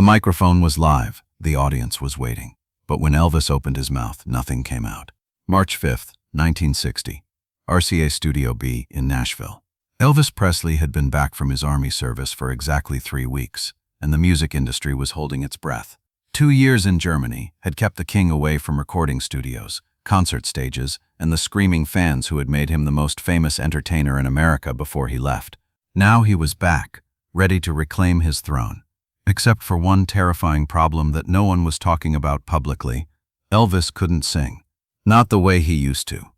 The microphone was live. The audience was waiting. But when Elvis opened his mouth, nothing came out. March 5th, 1960. RCA Studio B in Nashville. Elvis Presley had been back from his Army service for exactly 3 weeks, and the music industry was holding its breath. 2 years in Germany had kept the king away from recording studios, concert stages, and the screaming fans who had made him the most famous entertainer in America before he left. Now he was back, ready to reclaim his throne. Except for one terrifying problem that no one was talking about publicly. Elvis couldn't sing. Not the way he used to.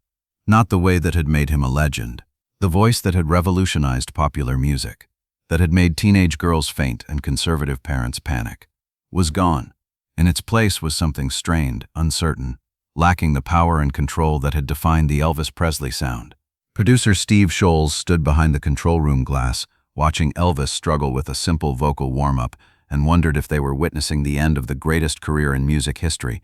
Not the way that had made him a legend. The voice that had revolutionized popular music, that had made teenage girls faint and conservative parents panic, was gone. In its place was something strained, uncertain, lacking the power and control that had defined the Elvis Presley sound. Producer Steve Scholes stood behind the control room glass, watching Elvis struggle with a simple vocal warm-up, and wondered if they were witnessing the end of the greatest career in music history.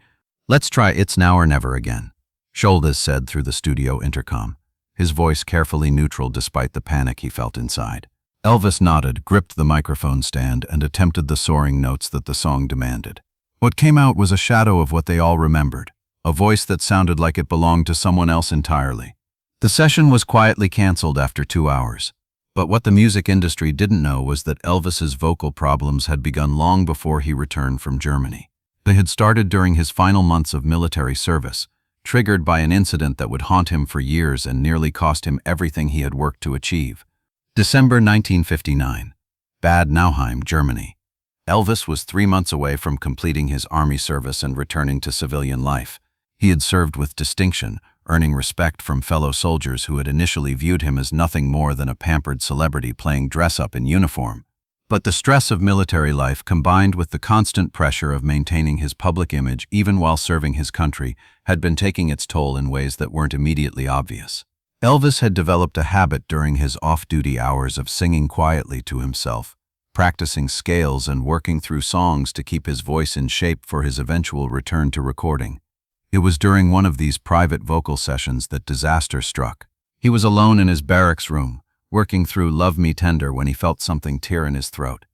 "Let's try It's Now or Never again," Scholes said through the studio intercom, his voice carefully neutral despite the panic he felt inside. Elvis nodded, gripped the microphone stand, and attempted the soaring notes that the song demanded. What came out was a shadow of what they all remembered, a voice that sounded like it belonged to someone else entirely. The session was quietly canceled after 2 hours. But what the music industry didn't know was that Elvis's vocal problems had begun long before he returned from Germany. They had started during his final months of military service, triggered by an incident that would haunt him for years and nearly cost him everything he had worked to achieve. December 1959. Bad Nauheim, Germany. Elvis was 3 months away from completing his army service and returning to civilian life. He had served with distinction, earning respect from fellow soldiers who had initially viewed him as nothing more than a pampered celebrity playing dress-up in uniform. But the stress of military life, combined with the constant pressure of maintaining his public image even while serving his country, had been taking its toll in ways that weren't immediately obvious. Elvis had developed a habit during his off-duty hours of singing quietly to himself, practicing scales and working through songs to keep his voice in shape for his eventual return to recording. It was during one of these private vocal sessions that disaster struck. He was alone in his barracks room, working through Love Me Tender when he felt something tear in his throat.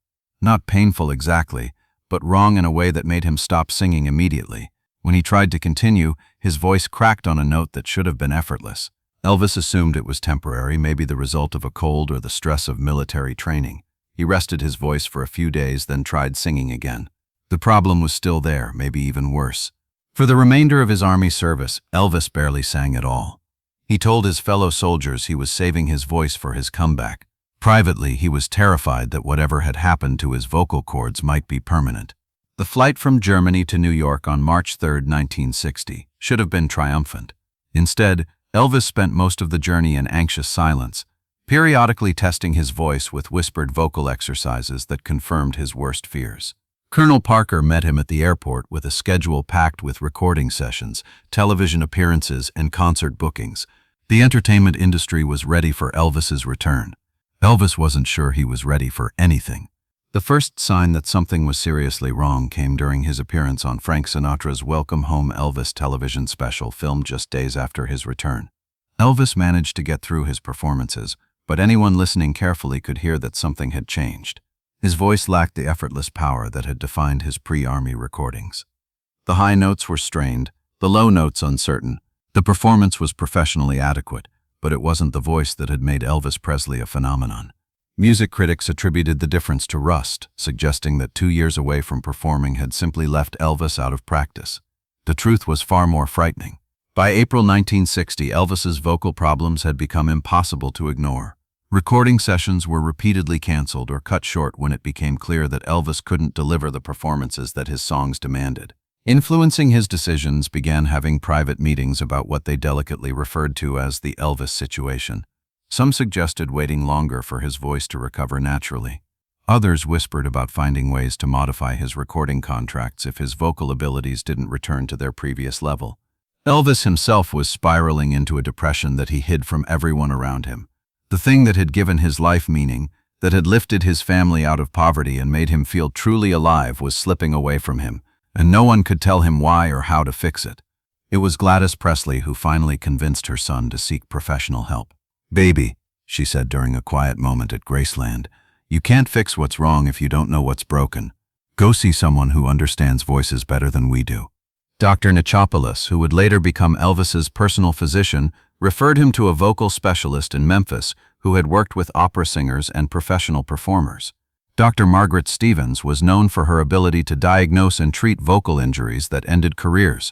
Not painful exactly, but wrong in a way that made him stop singing immediately. When he tried to continue, his voice cracked on a note that should have been effortless. Elvis assumed it was temporary, maybe the result of a cold or the stress of military training. He rested his voice for a few days, then tried singing again. The problem was still there, maybe even worse. For the remainder of his army service, Elvis barely sang at all. He told his fellow soldiers he was saving his voice for his comeback. Privately, he was terrified that whatever had happened to his vocal cords might be permanent. The flight from Germany to New York on March 3, 1960, should have been triumphant. Instead, Elvis spent most of the journey in anxious silence, periodically testing his voice with whispered vocal exercises that confirmed his worst fears. Colonel Parker met him at the airport with a schedule packed with recording sessions, television appearances, and concert bookings. The entertainment industry was ready for Elvis's return. Elvis wasn't sure he was ready for anything. The first sign that something was seriously wrong came during his appearance on Frank Sinatra's Welcome Home Elvis television special, filmed just days after his return. Elvis managed to get through his performances, but anyone listening carefully could hear that something had changed. His voice lacked the effortless power that had defined his pre-army recordings. The high notes were strained, the low notes uncertain. The performance was professionally adequate, but it wasn't the voice that had made Elvis Presley a phenomenon. Music critics attributed the difference to rust, suggesting that 2 years away from performing had simply left Elvis out of practice. The truth was far more frightening. By April 1960, Elvis's vocal problems had become impossible to ignore. Recording sessions were repeatedly canceled or cut short when it became clear that Elvis couldn't deliver the performances that his songs demanded. Influencing his decisions began having private meetings about what they delicately referred to as the Elvis situation. Some suggested waiting longer for his voice to recover naturally. Others whispered about finding ways to modify his recording contracts if his vocal abilities didn't return to their previous level. Elvis himself was spiraling into a depression that he hid from everyone around him. The thing that had given his life meaning, that had lifted his family out of poverty and made him feel truly alive, was slipping away from him, and no one could tell him why or how to fix it. It was Gladys Presley who finally convinced her son to seek professional help. "Baby," she said during a quiet moment at Graceland, "you can't fix what's wrong if you don't know what's broken. Go see someone who understands voices better than we do. Dr. Nichopoulos, who would later become Elvis's personal physician, referred him to a vocal specialist in Memphis who had worked with opera singers and professional performers. Dr. Margaret Stevens was known for her ability to diagnose and treat vocal injuries that ended careers.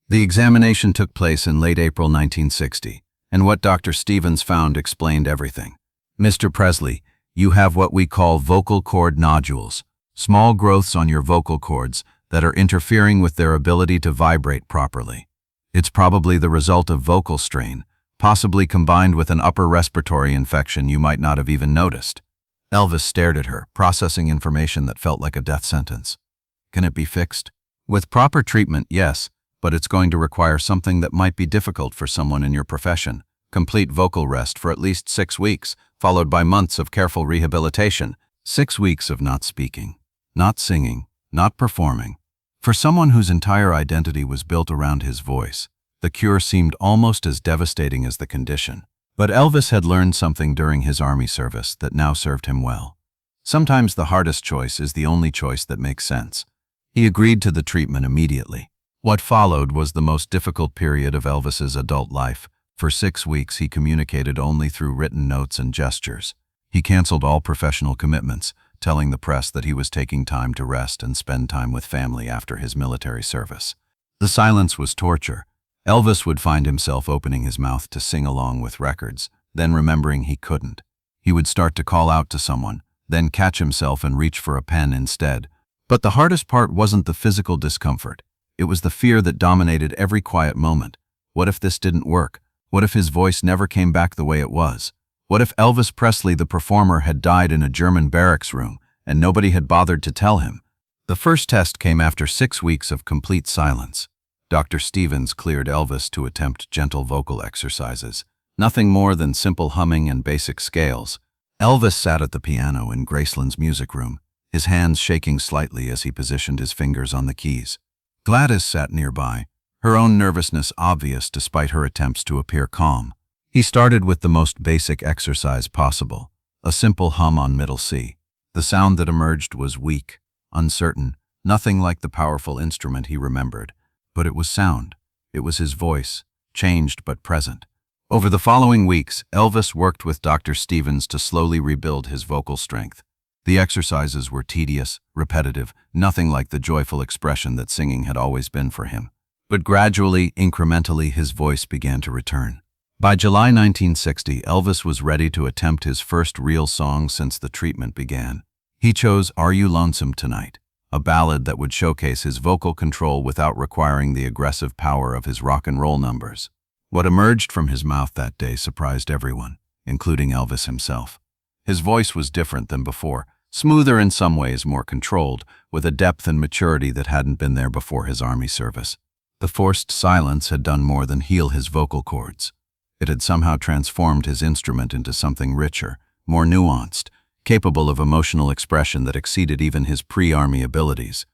The examination took place in late April 1960, and what Dr. Stevens found explained everything. Mr. Presley, you have what we call vocal cord nodules, small growths on your vocal cords that are interfering with their ability to vibrate properly. It's probably the result of vocal strain, possibly combined with an upper respiratory infection you might not have even noticed. Elvis stared at her, processing information that felt like a death sentence. Can it be fixed? With proper treatment, yes, but it's going to require something that might be difficult for someone in your profession. Complete vocal rest for at least 6 weeks, followed by months of careful rehabilitation. 6 weeks of not speaking, not singing, not performing. For someone whose entire identity was built around his voice, the cure seemed almost as devastating as the condition. But Elvis had learned something during his army service that now served him well. Sometimes the hardest choice is the only choice that makes sense. He agreed to the treatment immediately. What followed was the most difficult period of Elvis's adult life. For 6 weeks he communicated only through written notes and gestures. He canceled all professional commitments, telling the press that he was taking time to rest and spend time with family after his military service. The silence was torture. Elvis would find himself opening his mouth to sing along with records, then remembering he couldn't. He would start to call out to someone, then catch himself and reach for a pen instead. But the hardest part wasn't the physical discomfort. It was the fear that dominated every quiet moment. What if this didn't work? What if his voice never came back the way it was? What if Elvis Presley, the performer, had died in a German barracks room and nobody had bothered to tell him? The first test came after 6 weeks of complete silence. Dr. Stevens cleared Elvis to attempt gentle vocal exercises, nothing more than simple humming and basic scales. Elvis sat at the piano in Graceland's music room, his hands shaking slightly as he positioned his fingers on the keys. Gladys sat nearby, her own nervousness obvious despite her attempts to appear calm. He started with the most basic exercise possible, a simple hum on middle C. The sound that emerged was weak, uncertain, nothing like the powerful instrument he remembered. But it was sound. It was his voice, changed but present. Over the following weeks, Elvis worked with Dr. Stevens to slowly rebuild his vocal strength. The exercises were tedious, repetitive, nothing like the joyful expression that singing had always been for him. But gradually, incrementally, his voice began to return. By July 1960, Elvis was ready to attempt his first real song since the treatment began. He chose Are You Lonesome Tonight, a ballad that would showcase his vocal control without requiring the aggressive power of his rock and roll numbers. What emerged from his mouth that day surprised everyone, including Elvis himself. His voice was different than before, smoother in some ways, more controlled, with a depth and maturity that hadn't been there before his army service. The forced silence had done more than heal his vocal cords. It had somehow transformed his instrument into something richer, more nuanced, capable of emotional expression that exceeded even his pre-army abilities.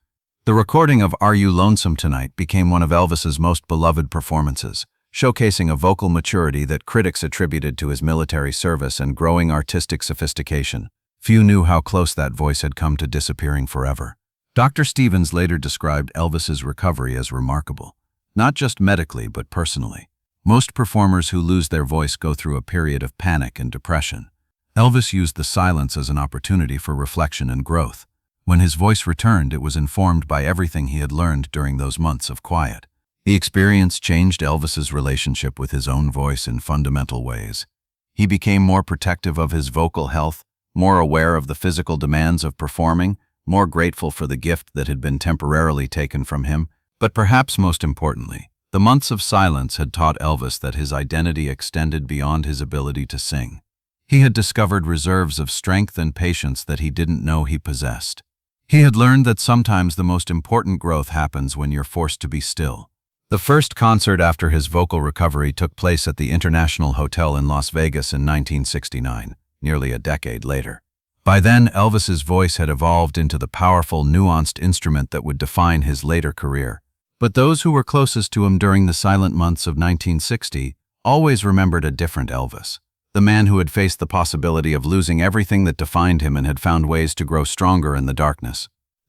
The recording of Are You Lonesome Tonight became one of Elvis's most beloved performances, showcasing a vocal maturity that critics attributed to his military service and growing artistic sophistication. Few knew how close that voice had come to disappearing forever. Dr. Stevens later described Elvis's recovery as remarkable, not just medically but personally. Most performers who lose their voice go through a period of panic and depression. Elvis used the silence as an opportunity for reflection and growth. When his voice returned, it was informed by everything he had learned during those months of quiet. The experience changed Elvis's relationship with his own voice in fundamental ways. He became more protective of his vocal health, more aware of the physical demands of performing, more grateful for the gift that had been temporarily taken from him. But perhaps most importantly, the months of silence had taught Elvis that his identity extended beyond his ability to sing. He had discovered reserves of strength and patience that he didn't know he possessed. He had learned that sometimes the most important growth happens when you're forced to be still. The first concert after his vocal recovery took place at the International Hotel in Las Vegas in 1969, nearly a decade later. By then, Elvis's voice had evolved into the powerful, nuanced instrument that would define his later career. But those who were closest to him during the silent months of 1960 always remembered a different Elvis. The man who had faced the possibility of losing everything that defined him and had found ways to grow stronger in the darkness.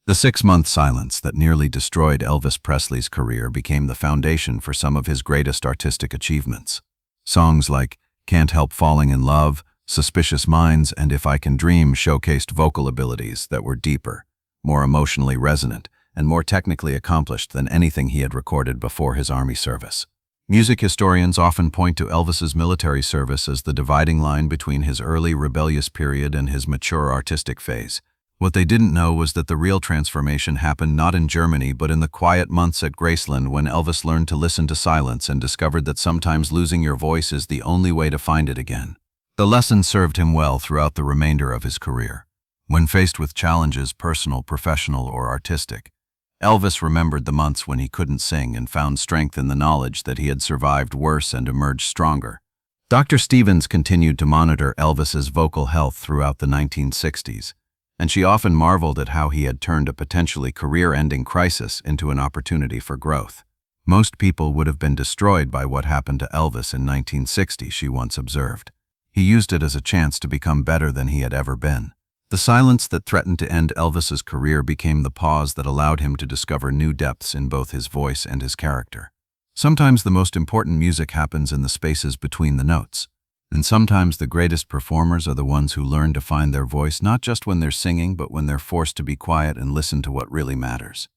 The 6-month silence that nearly destroyed Elvis Presley's career became the foundation for some of his greatest artistic achievements. Songs like Can't Help Falling in Love, Suspicious Minds, and If I Can Dream showcased vocal abilities that were deeper, more emotionally resonant, and more technically accomplished than anything he had recorded before his army service. Music historians often point to Elvis's military service as the dividing line between his early rebellious period and his mature artistic phase. What they didn't know was that the real transformation happened not in Germany but in the quiet months at Graceland, when Elvis learned to listen to silence and discovered that sometimes losing your voice is the only way to find it again. The lesson served him well throughout the remainder of his career. When faced with challenges, personal, professional, or artistic, Elvis remembered the months when he couldn't sing and found strength in the knowledge that he had survived worse and emerged stronger. Dr. Stevens continued to monitor Elvis's vocal health throughout the 1960s, and she often marveled at how he had turned a potentially career-ending crisis into an opportunity for growth. Most people would have been destroyed by what happened to Elvis in 1960, she once observed. He used it as a chance to become better than he had ever been. The silence that threatened to end Elvis's career became the pause that allowed him to discover new depths in both his voice and his character. Sometimes the most important music happens in the spaces between the notes. And sometimes the greatest performers are the ones who learn to find their voice not just when they're singing, but when they're forced to be quiet and listen to what really matters.